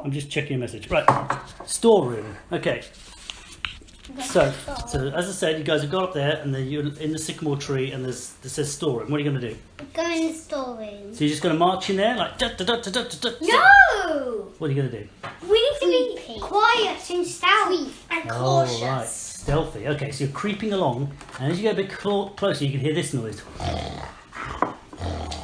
I'm just checking a message. Right, storeroom. Okay. So as I said, you guys have got up there, and then you're in the sycamore tree, and this says storeroom. What are you going to do? Go in the storeroom. So you're just going to march in there, like No! What are you going to do? We need to be quiet and stealthy and cautious. Oh, right, stealthy. Okay, so you're creeping along, and as you get a bit closer, you can hear this noise.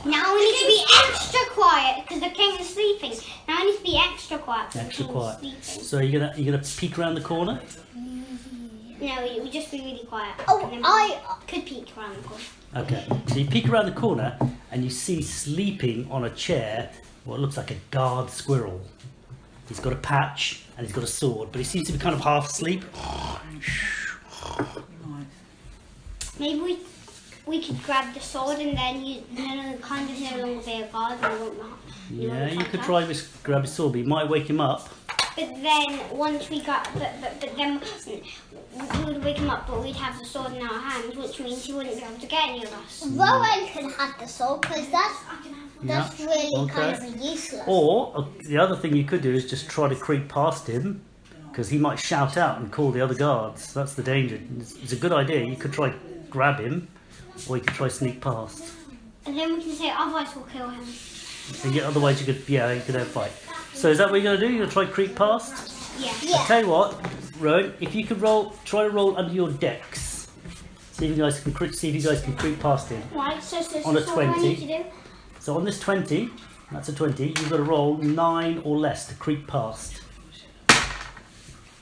Now we need to be extra quiet because the king is sleeping. Now we need to be extra quiet. Extra quiet. So you're gonna peek around the corner. No, we just be really quiet. Oh, I could peek around the corner. Okay, so you peek around the corner and you see sleeping on a chair what looks like a guard squirrel. He's got a patch and he's got a sword, but he seems to be kind of half asleep. Maybe we could grab the sword and then kind of no longer be a guard. Yeah, you could try to grab his sword, but you might wake him up. But then once we got, but then we would wake him up, but we'd have the sword in our hands, which means he wouldn't be able to get any of us. Rowan can have the sword because that's really kind of useless. Or the other thing you could do is just try to creep past him, because he might shout out and call the other guards. That's the danger. It's a good idea. You could try grab him, or you could try sneak past. And then we can say otherwise we'll kill him. Otherwise you could have a fight. So is that what you're going to do? You're going to try creep past? Yeah. I'll tell you what, Rowan, if you could try to roll under your decks. See if you guys can creep past him. Right, so On a 20. what do I need to do? So on this 20, that's a 20, you've got to roll 9 or less to creep past.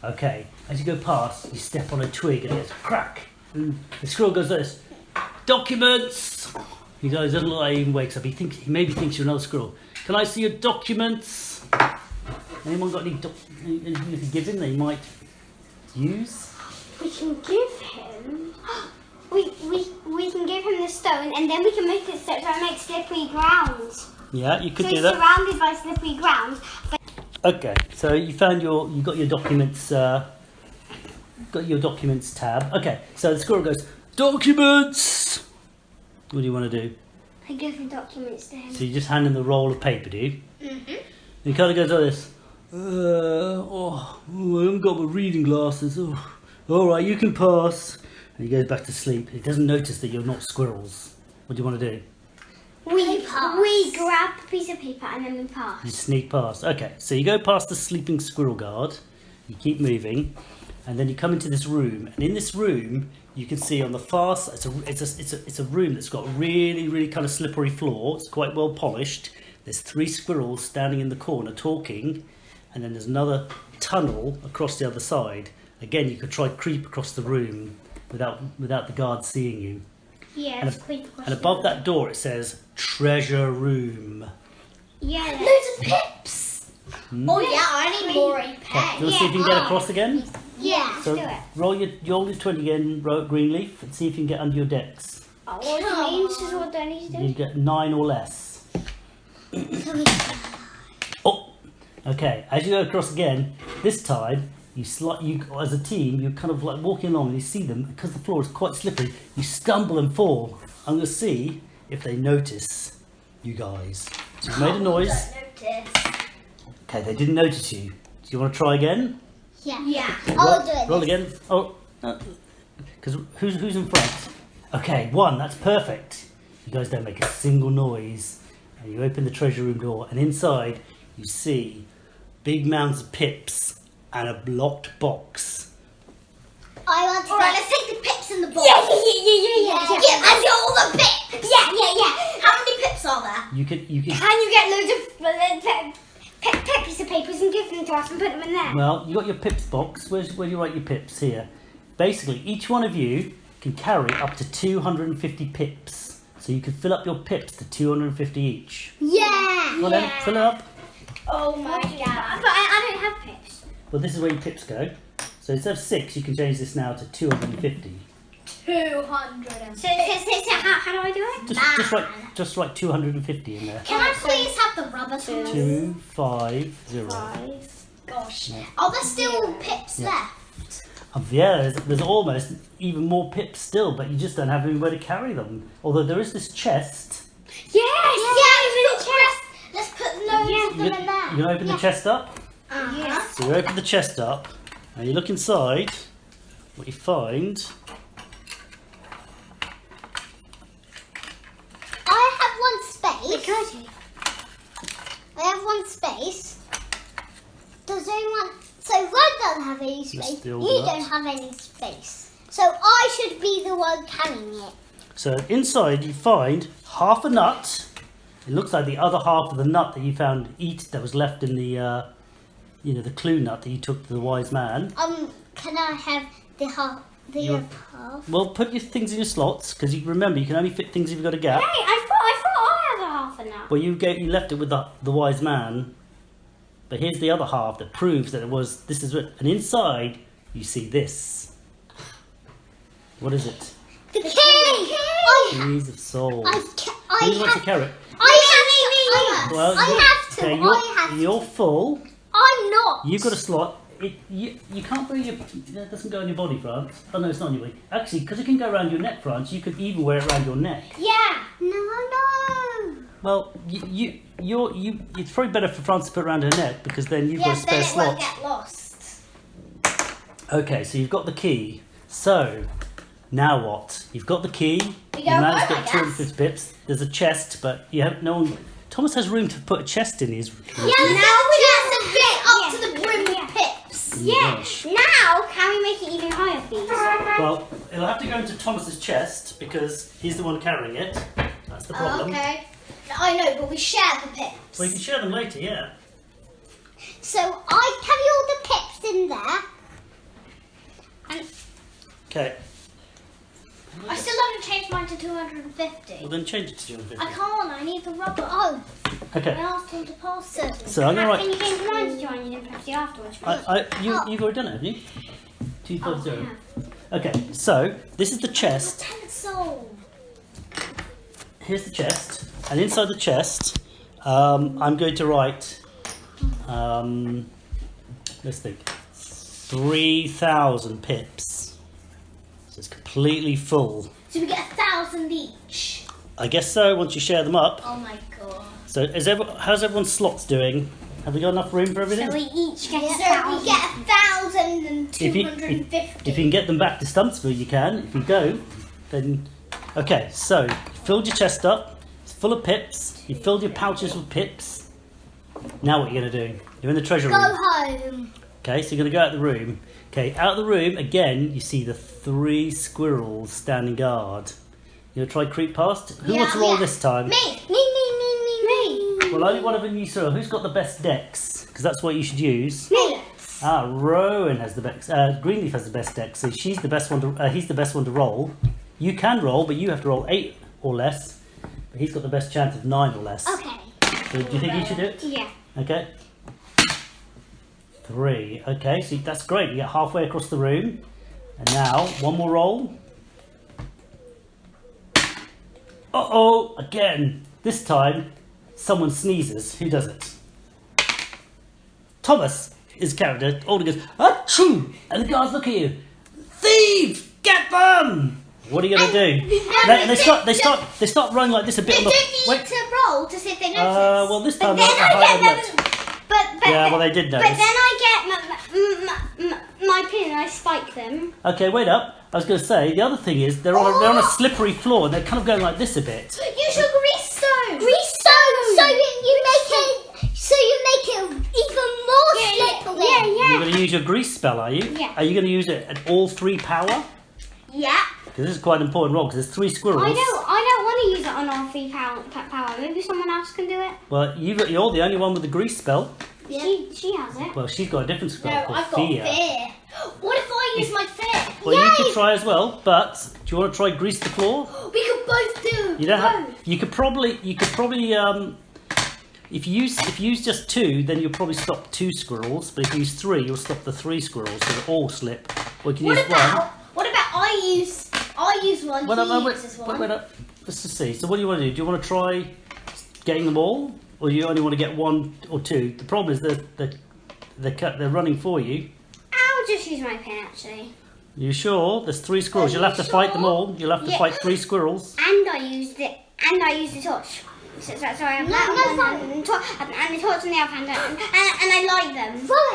Okay, as you go past, you step on a twig and it goes crack. And the squirrel goes like this, documents! He doesn't look like he even wakes up. He maybe thinks you're another squirrel. Can I see your documents? Anyone got anything you can give him that he might use? We can give him. We can give him the stone, and then we can make it so it makes slippery ground. Yeah, you could so do that. Surrounded by slippery ground. Okay, so you got your documents. Got your documents tab. Okay, so the squirrel goes documents. What do you want to do? I give the documents to him. So you just hand him the roll of paper, do you? Mhm. He kind of goes like this. I haven't got my reading glasses. Oh, all right, you can pass. And he goes back to sleep. He doesn't notice that you're not squirrels. What do you want to do? We grab a piece of paper and then we pass. You sneak past. Okay, so you go past the sleeping squirrel guard. You keep moving, and then you come into this room. And in this room, you can see on the far side, it's a room that's got a really, really kind of slippery floor. It's quite well polished. There's 3 squirrels standing in the corner talking, and then there's another tunnel across the other side. Again, you could try to creep across the room without the guards seeing you. Yeah, and above that door it says treasure room. Yeah. Loads of pips. Oh yeah, I need more Okay, do you want to see if you can get across again? Yeah, So let's do it. roll your 20 again, Greenleaf, and see if you can get under your decks. What do you mean? This is what I need to do. You get 9 or less. Oh, okay. As you go across again, this time you as a team, you're kind of like walking along and you see them, because the floor is quite slippery, you stumble and fall. I'm going to see if they notice you guys. So you've made a noise. Okay, they didn't notice you. Do you want to try again? Yeah. I'll do it. Roll again. Oh, because who's in front? Okay, 1. That's perfect. You guys don't make a single noise. And you open the treasure room door, and inside you see big mounds of pips and a locked box. I want to. Alright, let's take the pips in the box. Yeah. Give us all the pips. Yeah. How many pips are there? You can. Can you get loads of piece of papers and give them to us and put them in there? Well, you got your pips box. Where do you write your pips? Here. Basically, each one of you can carry up to 250 pips. So you can fill up your pips to 250 each. Yeah. Well then, fill it up. Oh my god. But I don't have pips. Well, this is where your pips go. So instead of 6, you can change this now to 250. 200. So how do I do it? Just write 250 in there. Can I please have the rubber tools? 250. Gosh. Yeah. Are there still pips left? Yeah, there's almost even more pips still, but you just don't have anywhere to carry them. Although there is this chest. Yes! Let's put loads of them in there. You gonna open the chest up? So you open the chest up and you look inside. What you find... I have one space. I have one space. Does anyone... So Ron doesn't have any space. You don't have any space. So I should be the one carrying it. So inside you find half a nut. It looks like the other half of the nut that you found that was left in the, the clue nut that you took to the wise man. Can I have the half? Half? Well, put your things in your slots because you remember you can only fit things if you've got a gap. Hey, I thought I had a half a nut. Well, you left it with the wise man. But here's the other half that proves that this is it. And inside you see this. What is it? The key! Keys of Souls. Who wants a carrot? I have to. You're full. I'm not. You've got a slot. You can't bring your... That doesn't go on your body, France. Oh, no, it's not on your body. Actually, because it can go around your neck, France, you could even wear it around your neck. Yeah. No. Well, it's probably better for France to put it around her neck because then you've got a spare slot. Won't get lost. Okay, so you've got the key. So, now what? You've got the key. You go managed to home, get I 250 pips. There's a chest, but you have no one... Thomas has room to put a chest in his... Yeah, now we have to get up to the brim with pips. Yeah. Now, can we make it even higher, please? Well, it'll have to go into Thomas's chest because he's the one carrying it. That's the problem. Okay. I know, but we share the pips. Well, you can share them later, yeah. So I carry all the pips in there. And Okay. I still haven't changed mine to 250. Well, then change it to 250. I can't, I need the rubber. oh, I Okay. asked him to pass it. So I'm going to Can write... you change mine to 250 afterwards? You've already done it, haven't you? 250. yeah. Okay, so this is the chest. Pencil. Here's the chest. And inside the chest, I'm going to write... let's think. 3,000 pips. So it's completely full. So we get 1,000 each. I guess so, once you share them up. Oh my god. So how's everyone's slots doing? Have we got enough room for everything? So we each get So 1,000. we get 1,250. If you can get them back to Stumpsville, you can. If you go, then... Okay, so you filled your chest up. It's full of pips. You filled your pouches with pips. Now what are you going to do? You're in the treasure room. Go home. Okay, so you're going to go out the room. Okay, out of the room, again, you see the 3 squirrels standing guard. You going to try creep past? Who wants to roll this time? Me. Well, only one of them you saw. Who's got the best dex? Because that's what you should use. Me. Rowan has the best. Greenleaf has the best dex, so she's the best one to. He's the best one to roll. You can roll, but you have to roll 8 or less. But he's got the best chance of 9 or less. Okay. So do you think you should do it? Yeah. Okay. 3. Okay, so that's great. You get halfway across the room. And now, one more roll. Uh-oh! Again. This time, someone sneezes. Who does it? Thomas, his character, Alder goes, achoo! And the guards look at you. Thief! Get them! What are you going to do? They start running like this a bit. They don't need to roll to see if they notice. Well, this time But then I get them. Yeah, well, they did notice. But then I get my pin and I spike them. Okay, wait up. I was going to say, the other thing is, they're on a slippery floor and they're kind of going like this a bit. Use your grease stone. Grease stone. So you make it even more slippery. Yeah. You're going to use your grease spell, are you? Yeah. Are you going to use it at all 3 power? Yeah. Because this is quite an important roll, because there's 3 squirrels. I don't want to use it on all 3 power. Maybe someone else can do it. Well, you're the only one with the grease spell. Yeah. She has it. Well, she's got a different spell No, called I've got fear. What if I use my fear? Well, you could try as well, but do you want to try grease the floor? We could both do. You don't have. You could probably. If you use just 2, then you'll probably stop 2 squirrels. But if you use 3, you'll stop the 3 squirrels, so they all slip. Or you can use 1. What about I use one? Wait, He uses one. wait up. Let's just see. So what do you want to do? Do you want to try getting them all, or you only want to get 1 or 2? The problem is they're running for you. I'll just use my pin actually. You sure? There's 3 squirrels. You'll have to fight them all. You'll have to fight 3 squirrels. And I used the torch. So I have that one and the torch in the other hand, and I light them. Right,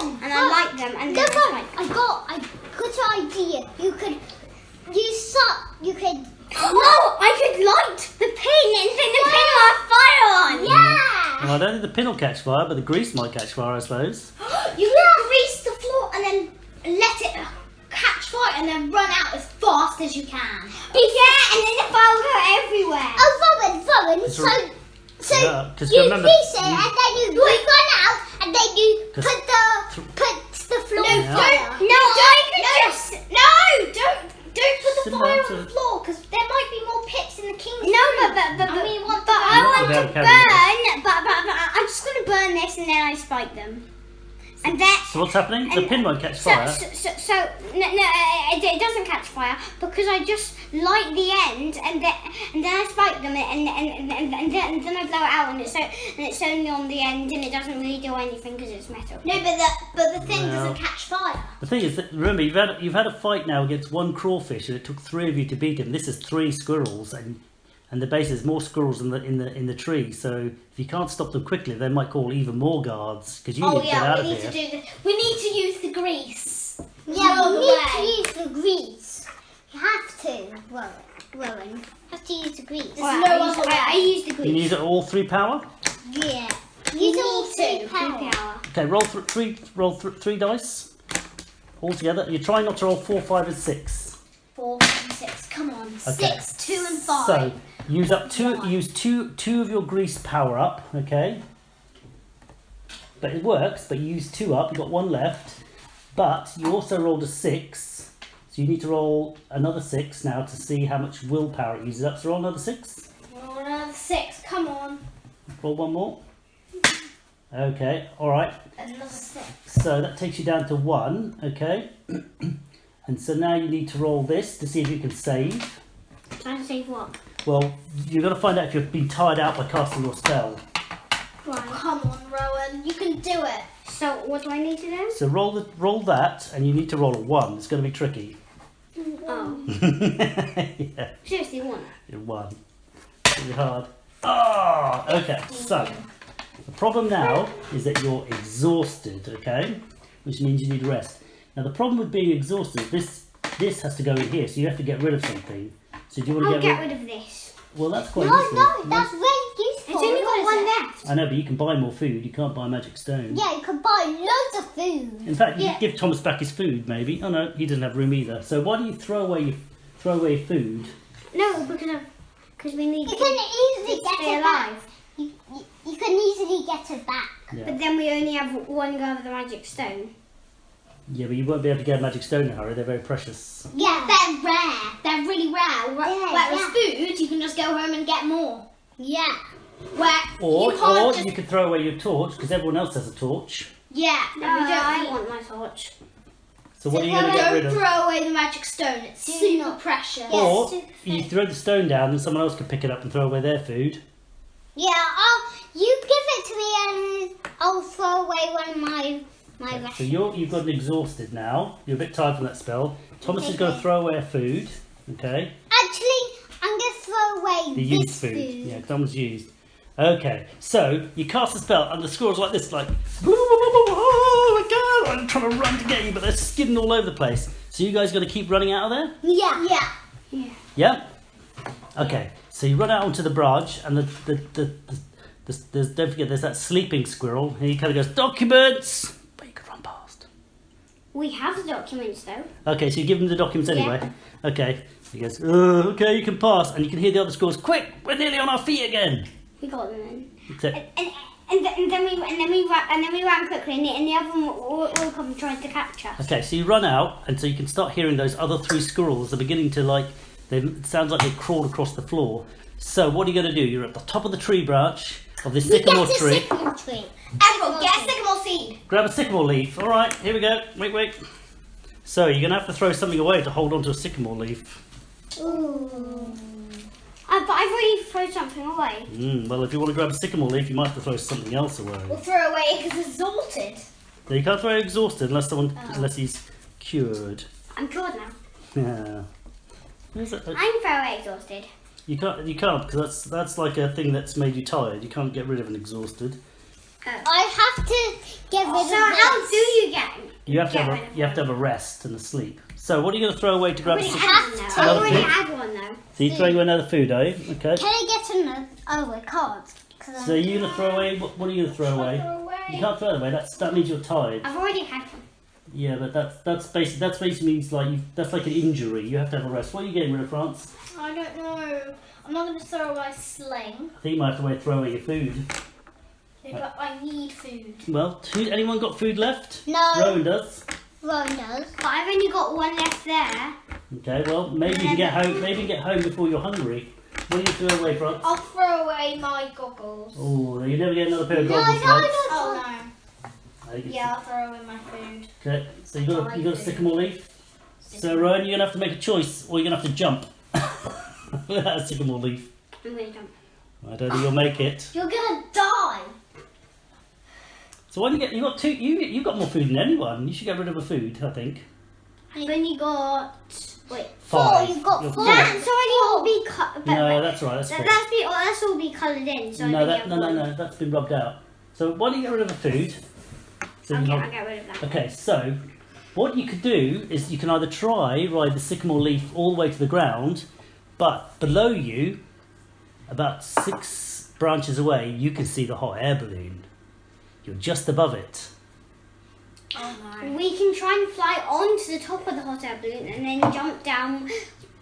them, and then I got an idea. You could Oh, I could light the pin and then the pin will have fire on. Yeah. Well, I don't think the pin will catch fire, but the grease might catch fire, I suppose. You can grease the floor and then let it catch fire and then run out as fast as you can. Yeah, and then the fire will go everywhere. Oh, Rowan. So you remember, grease it and then you run out and then you put the floor on fire. Don't put the fire on the floor because there might be more pits in the king's No, room. but we want I want to Without burn, carrying but I'm just going to burn this and then I spike them. And then, So what's happening? The pin won't catch fire. So it doesn't catch fire because I just light the end and then I spike them and then I blow it out and it's only on the end and it doesn't really do anything because it's metal. No, but the thing doesn't catch fire. The thing is that, remember, you've had a fight now against one crawfish and it took 3 of you to beat him. This is 3 squirrels and the base is more squirrels in the tree. So if you can't stop them quickly, they might call even more guards because you need to get out of here. To do this. We need to use the grease. Yeah, we need to use the grease. You have to, Rowan. You have to use the grease. I use the You grease. need it all 3 power. Yeah. Use all 3 power. Okay, roll 3 dice all together. You try not to roll 4, 5, and 6. 4, 5, and 6. Come on. Okay. 6, 2, and 5. So use up two of your grease power up. Okay. But it works. But you use 2 up. You've got 1 left. But you also rolled a 6. So you need to roll another 6 now to see how much willpower it uses up. So roll another 6. Roll another 6. Come on. Roll 1 more. Okay. All right. Another 6. So that takes you down to 1. Okay. And so now you need to roll this to see if you can save. Trying to save what? Well, you've got to find out if you've been tired out by casting your spell. Right. Come on, Rowan. You can do it. So what do I need to do? So roll that, and you need to roll a 1. It's going to be tricky. Oh. Yeah, Seriously, 1. 1. It's really hard. Oh, okay. So the problem now is that you're exhausted. Okay, which means you need rest. Now the problem with being exhausted, this has to go in here, so you have to get rid of something. So do you want to I'll get rid of this. Well, that's quite useful. No, that's really useful. It's only got 1 left. I know, but you can buy more food. You can't buy magic stone. Yeah, you can buy loads of food. In fact, you could give Thomas back his food, maybe. Oh no, he doesn't have room either. So why do you throw away your food? No, because we need You to can easily get stay it alive. back. You can easily get it back. Yeah. But then we only have 1 go of the magic stone. Yeah, but you won't be able to get a magic stone in a hurry. They're very precious. Yeah, They're rare. They're really rare. Whereas yeah. food, you can just go home and get more. yeah. Where Or you can't just... you could throw away your torch because everyone else has a torch. Yeah, No, we don't I need... want my torch. So what are you going to get rid Don't of? throw away the magic stone. It's Do super not. precious. Yeah. Or super you throw the stone down and someone else can pick it up and throw away their food. Yeah, you give it to me and I'll throw away one of my Okay, rest. so you've gotten exhausted now. You're a bit tired from that spell. Thomas is going to Okay. throw away her food. Okay. Actually, I'm going to throw away The this used food. Yeah, Thomas used. Okay, so you cast a spell and the squirrels like this, like, oh my god, I'm trying to run to get you, but they're skidding all over the place. So you guys going to keep running out of there? Yeah. Yeah. Yeah. Okay, so you run out onto the barrage, and don't forget there's that sleeping squirrel, and he kind of goes, documents, but you could run past. We have the documents though. Okay, so you give him the documents anyway. Okay, he goes, okay, you can pass, and you can hear the other squirrels, quick, we're nearly on our feet again. We got them in. Except, And then we ran quickly, and the other one will come trying to catch us. okay, so you run out, and so you can start hearing those other 3 squirrels. They're beginning to it sounds like they crawled across the floor. So what are you going to do? You're at the top of the tree branch of this sycamore Get a tree. sycamore tree. Everyone, get a sycamore seed. Grab a sycamore leaf. All right, here we go. Wait. So you're going to have to throw something away to hold onto a sycamore leaf. Ooh. But I've already thrown something away. Well, if you want to grab a sycamore leaf, you might have to throw something else away. We'll throw away because it's exalted. No, you can't throw it exhausted unless he's cured. I'm cured now. Yeah. I'm very exhausted. You can't because that's like a thing that's made you tired. You can't get rid of an exhausted. I have to get rid of So how this. do you get? You have to have a rest and a sleep. So what are you going to throw away to grab a I another already food? had one though. So you throwing away another food, are you? Okay. Can I get another? Oh, I can't. So you're going to throw away, what are you going to throw away? You can't throw it away, that means you're tired. I've already had one. Yeah, but that's basically means like that's like an injury. You have to have a rest. What are you getting rid of, France? I don't know. I'm not going to throw away sling. I think you might have to throw away your food. Yeah, but I need food. Well, anyone got food left? No. Rowan does. Rowan does. But I've only got one left there. Okay, well maybe you can get home. Maybe you can get home before you're hungry. What do you throw away, France? I'll throw away my goggles. Oh, you never get another pair of No, goggles, no, France. no. Oh no. Yeah. I'll throw away my food. Okay, so you got a sycamore leaf. So Rowan, you're gonna have to make a choice, or you're gonna have to jump. Without a sycamore leaf. I'm going to jump. I don't think you'll make it. You're gonna die. So when you got two, you got more food than anyone. You should get rid of a food, I think. I've only got... Wait. 5. You've got You're 4. That's already all be cut. No, that's right. That's 4. That's all be coloured in. So I No, only have one. no. That's been rubbed out. So why don't you get rid of the food? So Okay, you I'll get rid of that. Okay, so what you could do is you can either ride the sycamore leaf all the way to the ground, but below you, about 6 branches away, you can see the hot air balloon. You're just above it. Oh no. We can try and fly onto the top of the hot air balloon and then jump down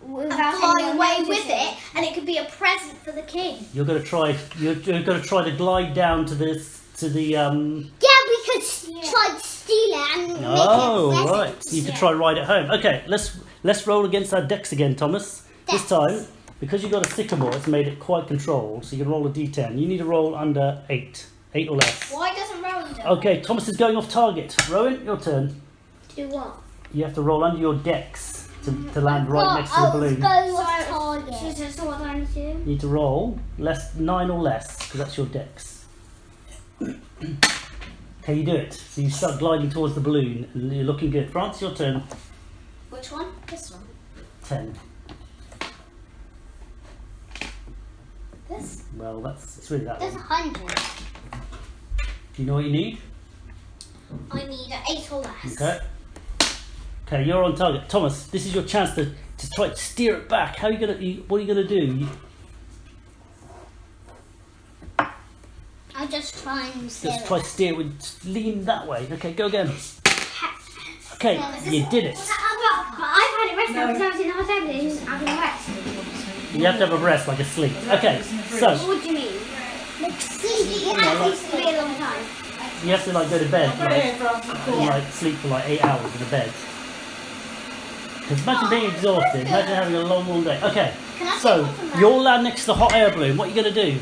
without Fly anyone away with noticing. it, and it could be a present for the king. You're going to try. You're going to try to glide down to the. Yeah, we could try to steal it and make it a Oh, present. right. You could try ride it home. Okay, let's roll against our decks again, Thomas. This Decks. time, because you've got a sycamore, it's made it quite controlled. So you can roll a d10. You need to roll under 8 or less. Why doesn't Rowan do it? Okay, Thomas is going off target. Rowan, your turn. Do what? You have to roll under your decks to land right next to the balloon. Going So, off target. so what do I need to do? You need to roll 9 or less, because that's your decks. Okay, you do it. So you start gliding towards the balloon, and you're looking good. France, your turn. Which one? This one. 10. This? Well, it's really that There's one. 100. Do you know what you need? I need 8 or less. Okay. Okay, you're on target. Thomas, this is your chance to try to steer it back. What are you gonna do? I'll just try and steer Just it. try to steer with lean that way. Okay, go again. Okay, you did it. But I've had it rest now because I was in the hot air balloon. I've been rest. You have to have a rest like a sleep. Okay, so What do you mean? Let's see. It has to be a long time. you have to like go to bed and like sleep for like 8 hours in a bed. Because imagine being exhausted, imagine having a long day. Okay, so you'll land next to the hot air balloon. What are you going to do?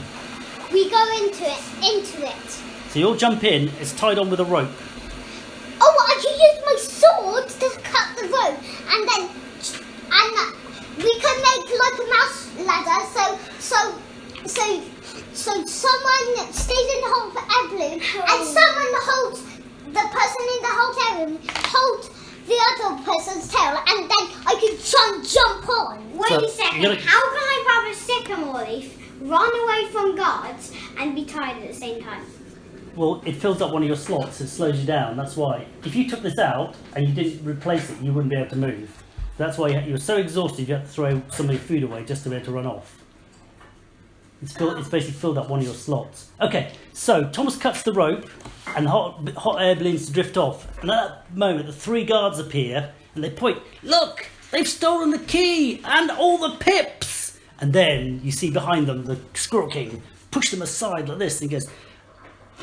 We go into it. So you'll jump in, it's tied on with a rope. Oh, I can use my sword to cut the rope, and then we can make like a mouse ladder. So someone stays in the hot air balloon, and someone holds the person in the hot air balloon holds the other person's tail, and then I can try and jump on. Wait So, a second. you're gonna- How can I grab a sycamore leaf, run away from guards, and be tired at the same time? Well, it fills up one of your slots, it slows you down, that's why. If you took this out and you didn't replace it, you wouldn't be able to move. That's why you were so exhausted you had to throw some of your food away just to be able to run off. It's basically filled up one of your slots. Okay, so Thomas cuts the rope and the hot air balloons to drift off. And at that moment, the 3 guards appear and they point, look, they've stolen the key and all the pips. And then you see behind them the Squirrel King push them aside like this and goes,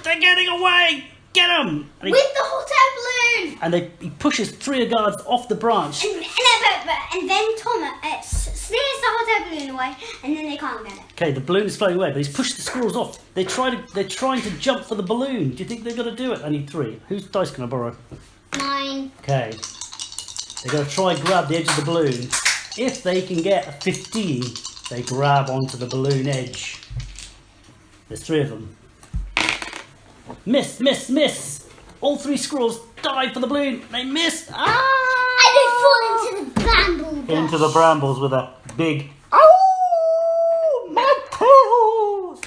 they're getting away, get them! And With the hot air balloon! and he pushes 3 guards off the branch. And then Thomas steers the hot air balloon away, and then they can't get it. Okay, the balloon is flying away, but he's pushed the squirrels off. They're trying to jump for the balloon. Do you think they're going to do it? I need 3. Whose dice can I borrow? Mine. Okay. They're going to try and grab the edge of the balloon. If they can get a 15, they grab onto the balloon edge. There's 3 of them. Miss, miss, miss! All 3 squirrels dive for the balloon. They miss. Ah! And they fall into the bramble bush. Into the brambles with a big "Ow! My tail!"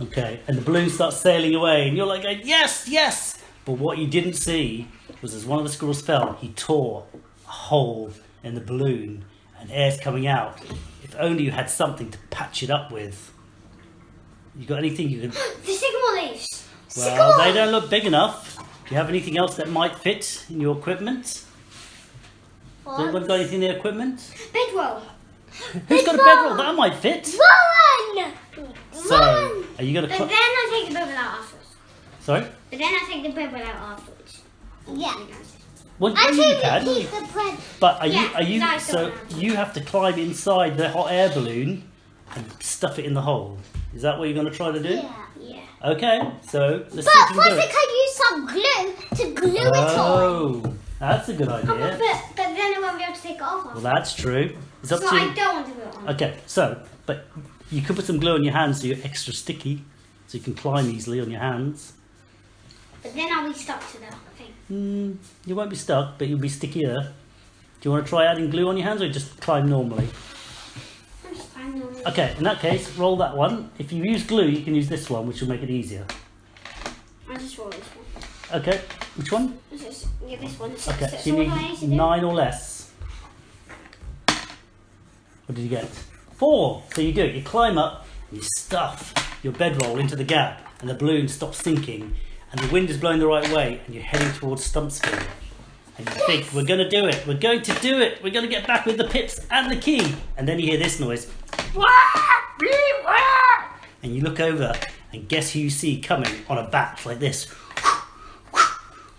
Okay, and the balloon starts sailing away, and you're like, yes, yes! But what you didn't see was as one of the squirrels fell, he tore a hole in the balloon and air's coming out. If only you had something to patch it up with. You got anything you can... The sycamore leaves. Well, they don't look big enough. Do you have anything else that might fit in your equipment? Has anyone got anything in their equipment? Bedroll. Who's got a bedroll? That might fit. Run! So, are you going to... But then I take the bedroll out afterwards. Sorry? But then I take the bedroll out afterwards. Yeah. Well, Actually, you can. keep the bread. But Yeah, are you nice so one. you have to climb inside the hot air balloon and stuff it in the hole. Is that what you're going to try to do? Yeah. Yeah. Okay, so let's see But if you can first do I it. could use some glue to glue it on. Oh, that's a good Oh, idea. but then I won't be able to take it off. Well, that's true. It's up So to I you. don't want to put it on. Okay, so but you could put some glue on your hands so you're extra sticky, so you can climb easily on your hands. But then I'll be stuck to the thing. You won't be stuck, but you'll be stickier. Do you want to try adding glue on your hands or just climb normally? I'm just fine normally. Okay, in that case, roll that one. If you use glue, you can use this one, which will make it easier. I'll just roll this one. Okay, which one? Yeah, this one. So, Okay, so, so so you what do I need need to do? 9 or less. What did you get? 4. So you do it. You climb up, and you stuff your bedroll into the gap, and the balloon stops sinking, and the wind is blowing the right way, and you're heading towards Stumpsville. And you think, we're going to do it. We're going to do it. We're going to get back with the pips and the key. And then you hear this noise. And you look over, and guess who you see coming on a bat like this?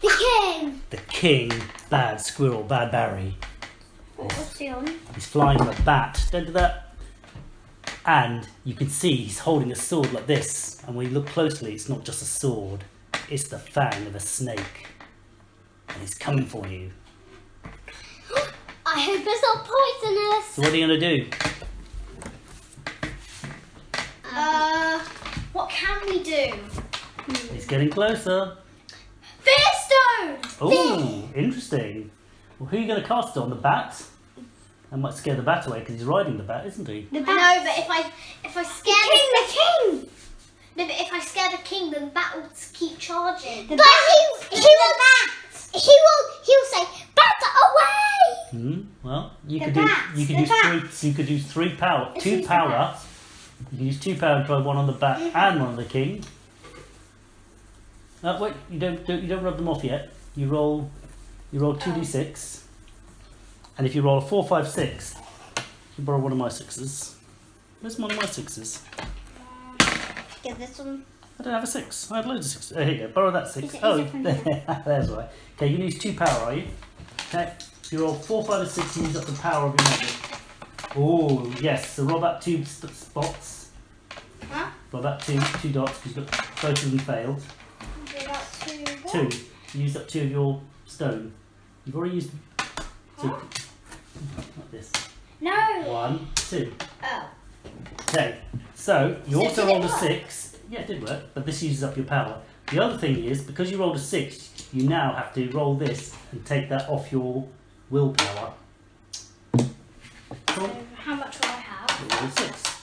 The king. The king, Bad Squirrel, Bad Barry. What's he on? He's flying on a bat. Don't do that. And you can see he's holding a sword like this. And when you look closely, it's not just a sword. It's the fang of a snake. And he's coming for you. I hope it's not poisonous. So what are you going to do? What can we do? It's getting closer. Fearstone! Oh, interesting. Well, who are you going to cast it on? The bat? That might scare the bat away because he's riding the bat, isn't he? I know, but if I scare The king! No, but if I scare the king, then the bat will keep charging. But he'll say, "Bat away!" Well, you The could bat, do. You could the use bat. three. You could use 3 power. It's 2 just the power. bat. You can use 2 power and try one on the bat and one on the king. Wait, you don't rub them off yet. You roll 2d6, and if you roll a 4, 5, 6, you borrow one of my 6s. Where's one of my 6s? Get this one. I don't have a 6. I have loads of 6s. Here you go. Borrow that 6. Is it Oh, from there's right. Okay, you use 2 power, are you? Okay. You roll 4, 5, and 6. You use up the power of your magic. Oh, yes. So roll back 2 spots. Huh? Roll back 2 dots because you've got both of them failed. Two. 2. You used up 2 of your stone. You've already used 2. Like this. No. 1, 2. Oh. Okay. So you So also did it rolled a work? 6. Yeah, it did work, but this uses up your power. The other thing is, because you rolled a 6, you now have to roll this and take that off your willpower. Cool. How much will I have? You roll a 6.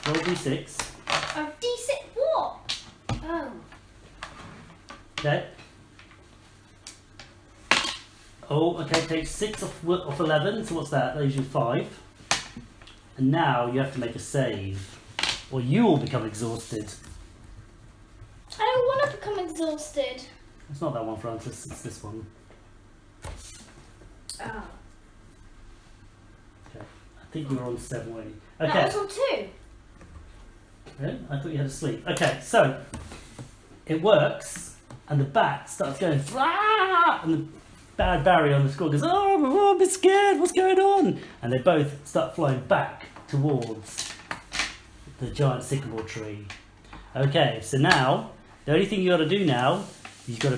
Roll d6. Oh, D6 what? Oh. Okay. Oh, okay, take 6 off 11, so what's that? That leaves you 5. And now you have to make a save, or you will become exhausted. I don't want to become exhausted. It's not that one, Francis, it's this one. Oh. Okay. I think you were on 7, weren't you? No, Okay. I was on 2. Really? I thought you had to sleep. Okay, so it works, and the bat starts going, "Rah!" and the Bad Barry on the squirrel goes, "Oh, I'm a bit scared, what's going on?" And they both start flying back towards the giant sycamore tree. Okay, so now, the only thing you got to do now, you've got to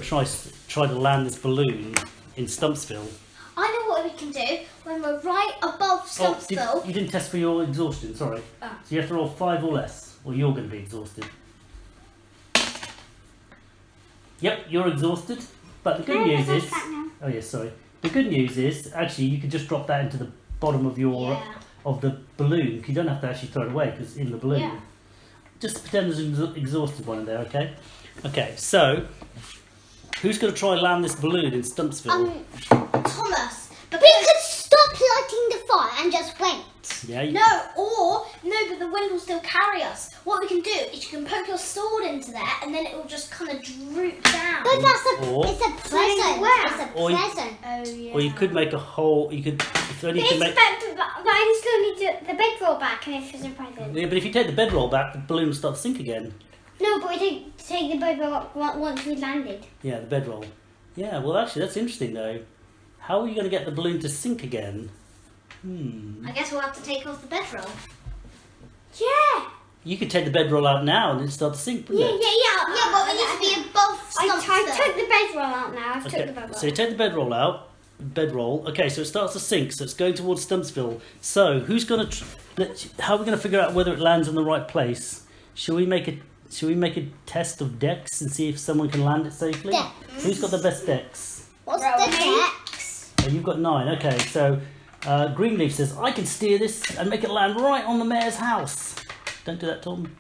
try to land this balloon in Stumpsville. I know what we can do when we're right above Stumpsville. You didn't test for your exhaustion, sorry. Oh. So you have to roll 5 or less, or you're going to be exhausted. Yep, you're exhausted. But the good news is... Oh yes, sorry. The good news is, actually, you could just drop that into the bottom of your Yeah. of the balloon. You don't have to actually throw it away, because it's in the balloon. Yeah. Just pretend there's an exhausted one in there, okay? Okay, so... Who's going to try and land this balloon in Stumpsville? Thomas. We could stop lighting the fire and just wait. Yeah. But the wind will still carry us. What we can do is you can poke your sword into there, and then it will just kind of droop down. But it's a present. It's a Or present. Oh yeah. Or you could make a hole. You could. If only you could make. But I still need the bedroll back, and if it's a present. Yeah, but if you take the bedroll back, the balloon will start to sink again. No, but we take the bedroll up once we landed. Yeah, the bedroll. Yeah. Well, actually, that's interesting though. How are you going to get the balloon to sink again? I guess we'll have to take off the bedroll. Yeah. You could take the bedroll out now and it'd start to sink, wouldn't it? Yeah, but we need to be above I Stumpsville. took the bedroll out now. I've took the Okay, bedroll. so you take the bedroll out. Bedroll. Okay, so it starts to sink. So it's going towards Stumpsville. So who's going to? How are we going to figure out whether it lands in the right place? Should we make a test of decks and see if someone can land it safely? Decks. Who's got the best decks? What's Roll the me. next? Oh, you've got 9. Okay, so Greenleaf says I can steer this and make it land right on the mayor's house. Don't do that, Tom.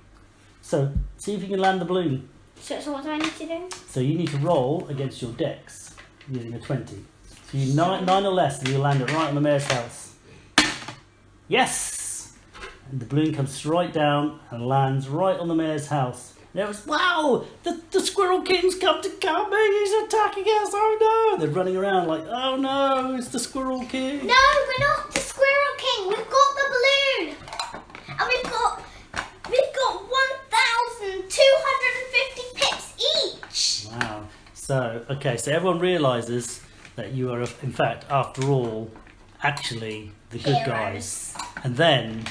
So see if you can land the balloon. So what do I need to do? So you need to roll against your decks using a 20. So you 9 or less and you'll land it right on the mayor's house. Yes! And the balloon comes right down and lands right on the mayor's house. There was, wow! The Squirrel King's come to get me! He's attacking us! Oh no! They're running around like, oh no, it's the Squirrel King! No, we're not the Squirrel King. We've got the balloon, and we've got 1,250 pips each. Wow. So, okay, so everyone realises that you are, in fact, after all, actually the good guys. And then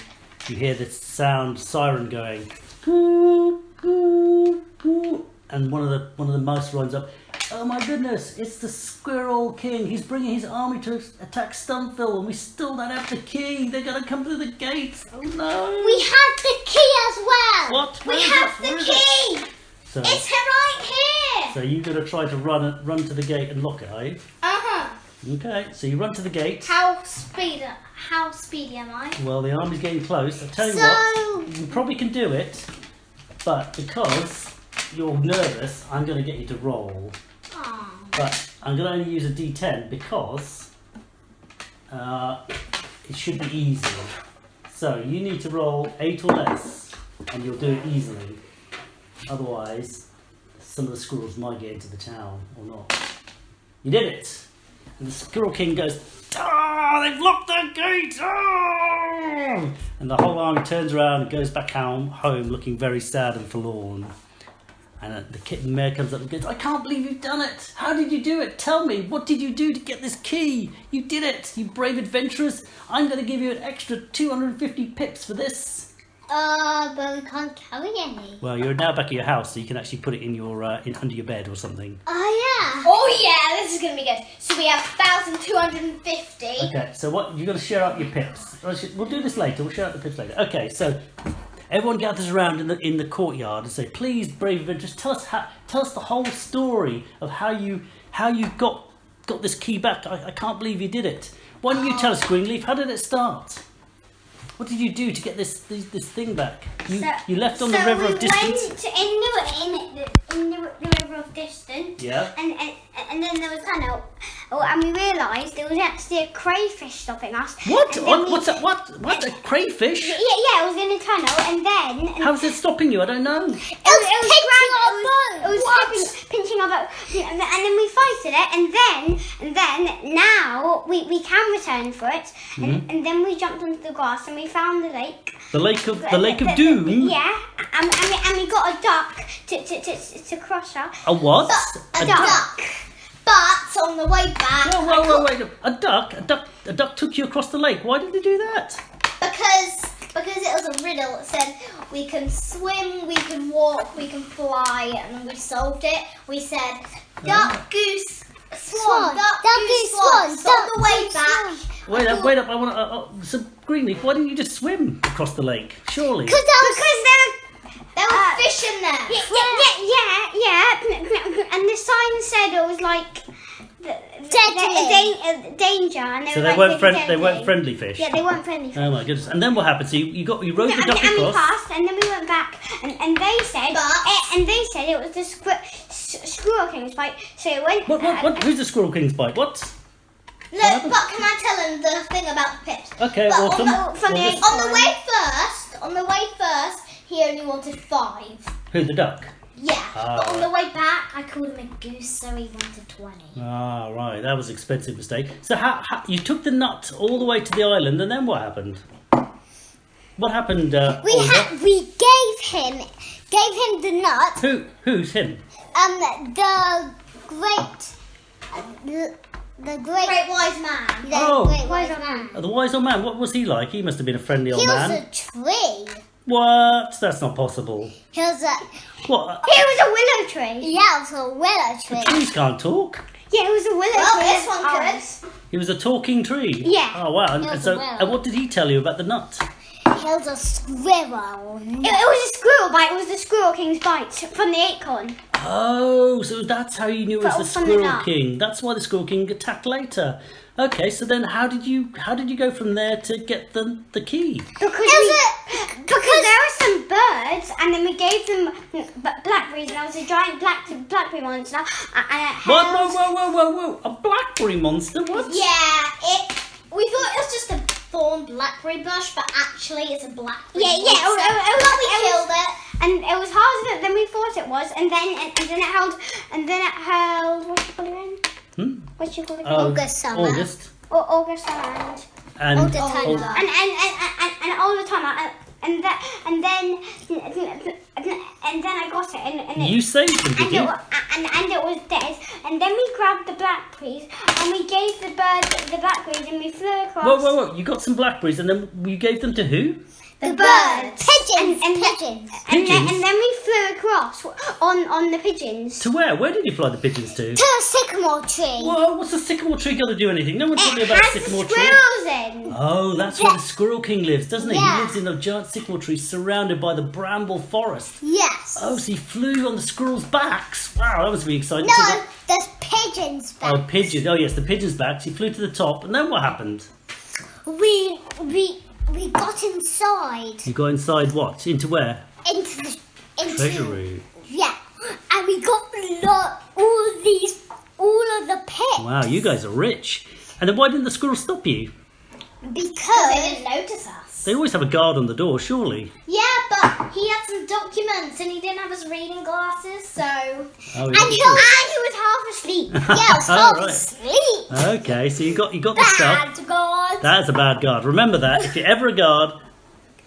you hear this sound siren going, "Goo, goo, goo," and one of the mice runs up. Oh my goodness, it's the Squirrel King. He's bringing his army to attack Stumpsville, and we still don't have the key. They're going to come through the gates. Oh no. We have the key as well. What? We Where is have it? the Where is it? key. So, It's right here. so you're going to try to run to the gate and lock it, are you? Okay, so you run to the gate. How speedy am I? Well, the army's getting close. I tell you So- what, you probably can do it, but because you're nervous, I'm going to get you to roll. Oh. But I'm going to only use a D10 because it should be easy. So you need to roll 8 or less, and you'll do it easily. Otherwise, some of the squirrels might get into the town or not. You did it! And the Squirrel King goes, "Ah, they've locked the gate! Ah!" And the whole army turns around and goes back home looking very sad and forlorn. And the mayor comes up and goes, "I can't believe you've done it! How did you do it? Tell me, what did you do to get this key? You did it, you brave adventurers! I'm going to give you an extra 250 pips for this." But we can't carry any. Well, you're now back at your house, so you can actually put it in your under your bed or something. Oh yeah. Oh yeah, this is gonna be good. So we have 1,250. Okay, so what you're going to share out your pips. We'll do this later. We'll share out the pips later. Okay, so everyone gathers around in the courtyard and say, "Please, brave adventurers, tell us the whole story of how you got this key back. I can't believe you did it. Why don't you tell us, Greenleaf? How did it start? What did you do to get this thing back? You left on the river of distance. So we went in the river of distance. Yeah. And then there was a tunnel. Oh, and we realised there was actually a crayfish stopping us. What? And then What's that? What? A crayfish? Yeah, it was in a tunnel, and then How's it stopping you? I don't know. It was pinching our boat, and then we fighted it, and then now we can return for it, and then we jumped onto the grass and we found the lake. The lake of Doom. Yeah, and we got a duck to cross us. A what? A duck. But on the way back, Whoa, wait! A duck took you across the lake. Why did they do that? because it was a riddle. It said we can swim, we can walk, we can fly, and we solved it. We said duck, goose, swan, duck, goose, swan. So on the way back. Wait up! I want to. So Greenleaf, why didn't you just swim across the lake? Surely. Because There were fish in there. yeah. And the sign said it was like danger. And So they weren't friendly fish. Yeah, they weren't friendly fish. Oh my goodness! And then what happened? So you rode the duck and we across. passed, and then we went back, and they said, it was the Squirrel King's bite. So it went. What? Who's the Squirrel King's bite? What? Look, but can I tell him the thing about the pips? Okay, but awesome. On the way first, he only wanted 5. Who, the duck? Yeah, but on the way back, I called him a goose, so he wanted 20. Ah, right. That was an expensive mistake. So how you took the nut all the way to the island, and then what happened? What happened? We gave him the nut. Who's him? The great wise man. Great wise man. The wise old man. What was he like? He must have been a friendly old man. He was a tree. What? That's not possible. He was a What? It was a willow tree. Yeah, it was a willow tree. Trees can't talk. Yeah, it was a willow tree. This one could. He was a talking tree. Yeah. Oh wow. He was So, a willow. and what did he tell you about the nut? He was a squirrel. It was a squirrel bite. It was the Squirrel King's bite from the acorn. Oh, so that's how you knew it was the From the Squirrel nut. King. That's why the Squirrel King attacked later. Okay, so then how did you go from there to get the key? Because there were some birds, and then we gave them blackberries, and there was a giant blackberry monster. Whoa! A blackberry monster? What? Yeah, we thought it was just a thorn blackberry bush, but actually it's a blackberry. Yeah. We killed it. And it was harder than we thought it was, and then it held. What do you call it again? What do you call it again? August summer. August. August And All the time. and all the time, and then I got it, and you saved them, did you? and it was dead, and then we grabbed the blackberries, and we gave the birds the blackberries, and we flew across. Whoa! You got some blackberries, and then you gave them to who? The birds. Pigeons. Pigeons. Pigeons? And then we flew across on the pigeons. To where? Where did you fly the pigeons to? To a sycamore tree. Whoa! What's a sycamore tree got to do anything? No one told me about a Has the sycamore tree. squirrels in. Oh, that's where the Squirrel King lives, doesn't he? Yeah. He lives in a giant sycamore tree surrounded by the bramble forest. Yes. Oh, so he flew on the squirrels' backs. Wow, that must be exciting. No, there's pigeons back. Oh, pigeons. Oh, yes, the pigeons' backs. He flew to the top, and then what happened? We got inside. You got inside what? Into where? Into Treasure room. Yeah. And we got all of the pits. Wow, you guys are rich. And then why didn't the squirrel stop you? Because They didn't notice us. They always have a guard on the door, surely. Yeah, but he had some documents and he didn't have his reading glasses, so. Oh, and he he got was half asleep. yeah, I was Oh, half right. asleep. Okay, so you got the stuff. Bad God. That's a bad guard. Remember that. If you're ever a guard,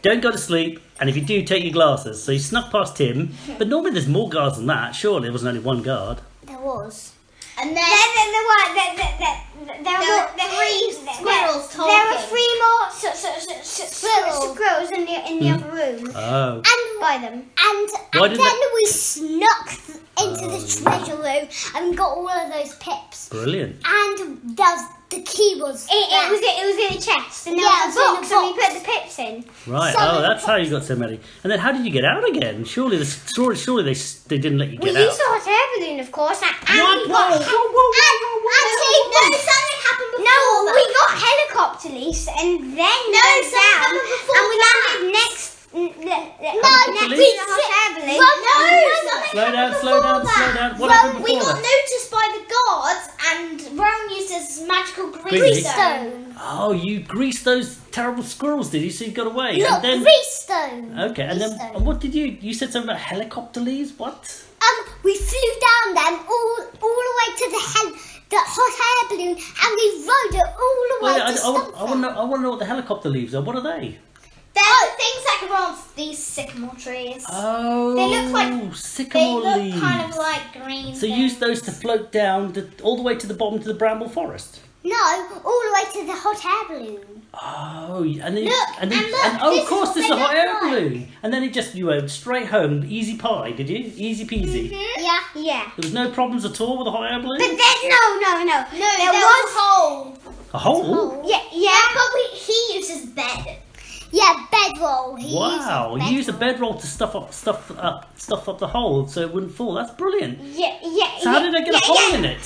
don't go to sleep. And if you do, take your glasses. So you snuck past him. But normally there's more guards than that. Surely there wasn't only one guard. There was. And then There were three squirrels talking. There were 3 more squirrels in the other room Oh. And by them. Why did then we snuck into the treasure room and got all of those pips. Brilliant. And the key was It was in a chest, and there Yeah, was it was a in box, a and we box. put the pips in. Right. So Oh, many that's how you got so many. And then how did you get out again? Surely they didn't let you We get out. used the hot air balloon, of course, and What? we got No, we got helicopter lease, and then went something down, happened before and we that. landed next to the Helicopter hot air balloon. Slow down. What happened We before got that? noticed by the guards, and Brown used his magical Grease grease stone. Oh, you greased those terrible squirrels, did you? So you got away. Look, and then grease stone. okay, and then Grease stone. and what did you said something about helicopter leaves? What? We flew down them all the way to the hot air balloon, and we rode it all the way to Stumpsville. I want to know what the helicopter leaves are. What are they? They're things that grow on these sycamore trees. Oh, They look like- They sycamore look leaves. kind of like green. So use those to float down all the way to the bottom to the bramble forest. No, all the way to the hot air balloon. Oh, and then Look, and look, oh, this of is course, what there's they a hot look air like. balloon, and then you went straight home, easy pie, did you? Easy peasy. Yeah. Yeah. There was no problems at all with the hot air balloon. But then, no. No, There there was. was a hole. A hole? Yeah. But he used his bed. Yeah, bedroll. He Wow, used you used a bedroll to stuff up the hole so it wouldn't fall. That's brilliant. Yeah. So how did they get a hole in it?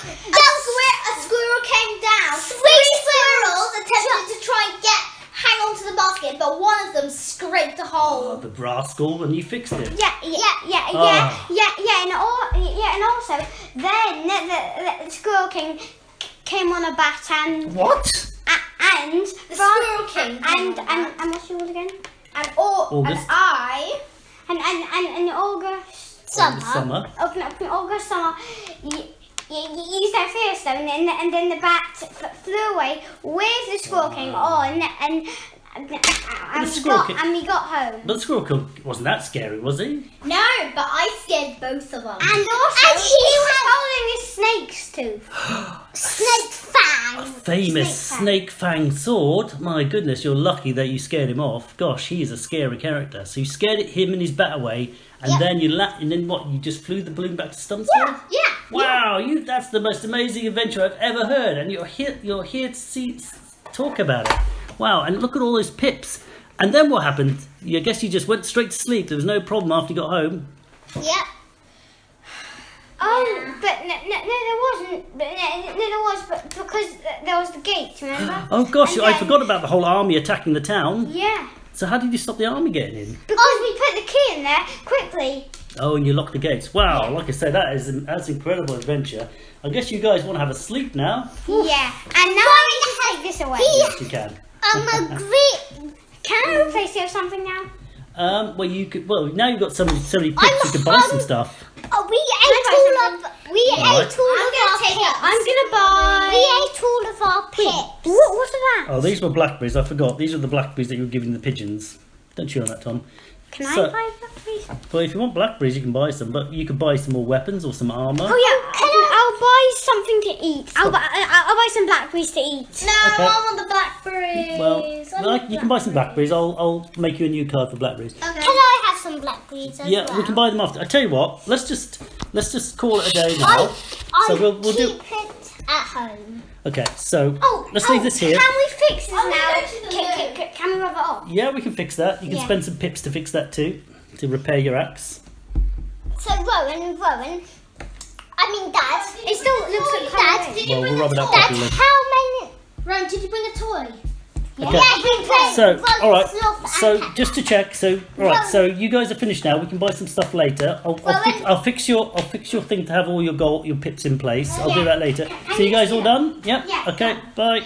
A squirrel came down. Three squirrels attempted to try and hang on to the basket, but one of them scraped a hole. Oh, the rascal, and you fixed it. Yeah, and also then the Squirrel King came on a bat and What? and The Squirrel King and what's yours again? And August. and I And August Summer. August summer. You said first, and then the bat flew away with the Squirrel King on, and we got home. But the Squirrel King wasn't that scary, was he? no, but I scared both of them. And also, he was holding his snake's tooth. Snake fang. Famous snake fang sword. My goodness, you're lucky that you scared him off. Gosh, he is a scary character. So you scared him and his bat away, and then and then what? You just flew the balloon back to Stumpsville? Yeah. Wow, that's the most amazing adventure I've ever heard, and you're here to talk about it. Wow, and look at all those pips. And then what happened? I guess you just went straight to sleep. There was no problem after you got home. Yep. Oh, but no, there wasn't. But no, there was, but because there was the gate, remember? Oh gosh, And I then- forgot about the whole army attacking the town. Yeah, So how did you stop the army getting in? because we put the key in there quickly. Oh, and you locked the gates. Wow, like I said, that's incredible adventure. I guess you guys want to have a sleep now. Yeah, and now I need to take this away. Yes, you can. Agree. Can I replace it with something now? Well, you could. Well, now you've got so many pips, you can buy some stuff. Oh, we ate all of our pips. I'm gonna buy. We ate all of our pips. What's that? Oh, these were blackberries. I forgot. These are the blackberries that you were giving the pigeons. Don't chew on that, Tom. Can So- I buy that, please? Well, if you want blackberries, you can buy some, but you could buy some more weapons or some armor. Oh yeah, I'll buy something to eat. I'll buy some blackberries to eat. No, Okay. I want the blackberries. Well, you can buy some blackberries. I'll make you a new card for blackberries. Okay. Can I have some blackberries as Yeah, well? we can buy them after. I tell you what, let's just call it a day now. I So we'll do. keep it at home. Okay, so let's leave this here. Can we fix this Oh, now? go to the loo. Can we rub it off? Yeah, we can fix that. You can Yeah. spend some pips to fix that too, to repair your axe. So Rowan, Dad. It still looks like Dad, Did you Well, bring we'll rub it a up toy? properly. How many? Ron, did you bring a toy? Okay. Yeah, we play. So, all right. Fluff So, and- just to check. So, all right. So, you guys are finished now. We can buy some stuff later. I'll fix your thing to have all your pips in place. I'll do that later. So, you guys all done? Yep. Yeah. Okay. Bye.